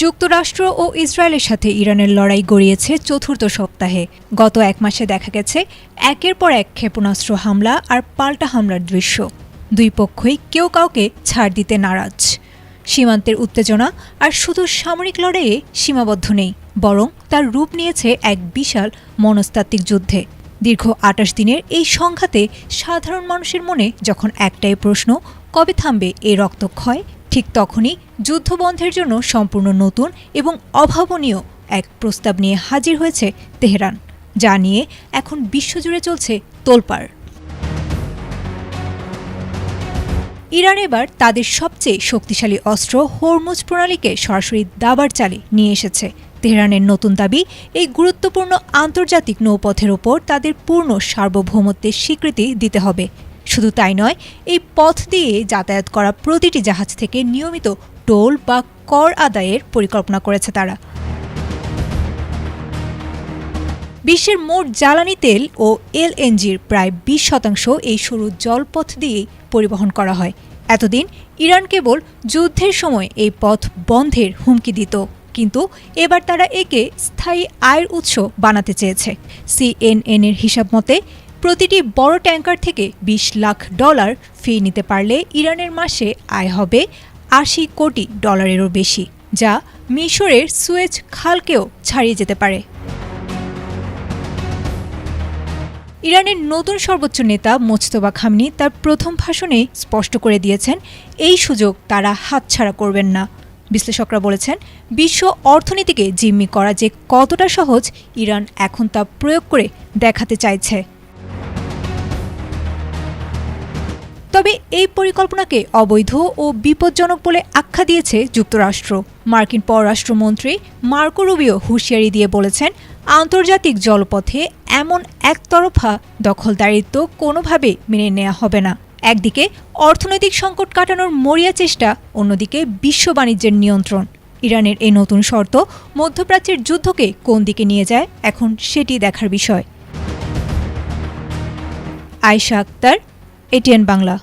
যুক্তরাষ্ট্র ও ইসরায়েলের সাথে ইরানের লড়াই গড়িয়েছে চতুর্থ সপ্তাহে। গত এক মাসে দেখা গেছে একের পর এক ক্ষেপণাস্ত্র হামলা আর পাল্টা হামলার দৃশ্য। দুই পক্ষই কেউ কাউকে ছাড় দিতে নারাজ। সীমান্তের উত্তেজনা আর শুধু সামরিক লড়াইয়ে সীমাবদ্ধ নেই, বরং তার রূপ নিয়েছে এক বিশাল মনস্তাত্ত্বিক যুদ্ধে। দীর্ঘ ২৮ দিনের এই সংঘাতে সাধারণ মানুষের মনে যখন একটাই প্রশ্ন, কবে থামবে এই রক্তক্ষয়, ঠিক তখনই যুদ্ধবন্ধের জন্য সম্পূর্ণ নতুন এবং অভাবনীয় এক প্রস্তাব নিয়ে হাজির হয়েছে তেহরান, যা নিয়ে এখন বিশ্বজুড়ে চলছে তোলপাড়। ইরান এবার তাদের সবচেয়ে শক্তিশালী অস্ত্র হরমুজ প্রণালীকে সরাসরি দাবার চালে নিয়ে এসেছে। তেহরানের নতুন দাবি, এই গুরুত্বপূর্ণ আন্তর্জাতিক নৌপথের ওপর তাদের পূর্ণ সার্বভৌমত্বের স্বীকৃতি দিতে হবে। শুধু তাই নয়, এই পথ দিয়ে যাতায়াত করা প্রতিটি জাহাজ থেকে নিয়মিত টোল বা কর আদায়ের পরিকল্পনা করেছে তারা। বিশ্বের মোট জ্বালানি তেল ও এলএনজির প্রায় ২০% এই সরু জলপথ দিয়েই পরিবহন করা হয়। এতদিন ইরান কেবল যুদ্ধের সময় এই পথ বন্ধের হুমকি দিত, কিন্তু এবার তারা একে স্থায়ী আয়ের উৎস বানাতে চেয়েছে। সিএনএনের হিসাব মতে প্রতিটি বড় ট্যাঙ্কার থেকে $২০ লাখ ফি নিতে পারলে ইরানের মাসে আয় হবে $৮০ কোটি বেশি, যা মিশরের সুয়েজ খালকেও ছাড়িয়ে যেতে পারে। ইরানের নতুন সর্বোচ্চ নেতা মোজতবা খামেনি তার প্রথম ভাষণে স্পষ্ট করে দিয়েছেন, এই সুযোগ তারা হাতছাড়া করবেন না। বিশ্লেষকরা বলেছেন, বিশ্ব অর্থনীতিকে জিম্মি করা যে কতটা সহজ, ইরান এখন তা প্রয়োগ করে দেখাতে চাইছে। তবে এই পরিকল্পনাকে অবৈধ ও বিপজ্জনক বলে আখ্যা দিয়েছে যুক্তরাষ্ট্র। মার্কিন পররাষ্ট্রমন্ত্রী মার্কো রুবিও হুঁশিয়ারি দিয়ে বলেছেন, আন্তর্জাতিক জলপথে এমন একতরফা দখলদারিত্ব কোনোভাবে মেনে নেওয়া হবে না। একদিকে অর্থনৈতিক সংকট কাটানোর মরিয়া চেষ্টা, অন্যদিকে বিশ্ব বাণিজ্যের নিয়ন্ত্রণ। ইরানের এই নতুন শর্ত মধ্যপ্রাচ্যের যুদ্ধকে কোন দিকে নিয়ে যায়, এখন সেটি দেখার বিষয়। আয়েশা আক্তার, এটিএন বাংলা।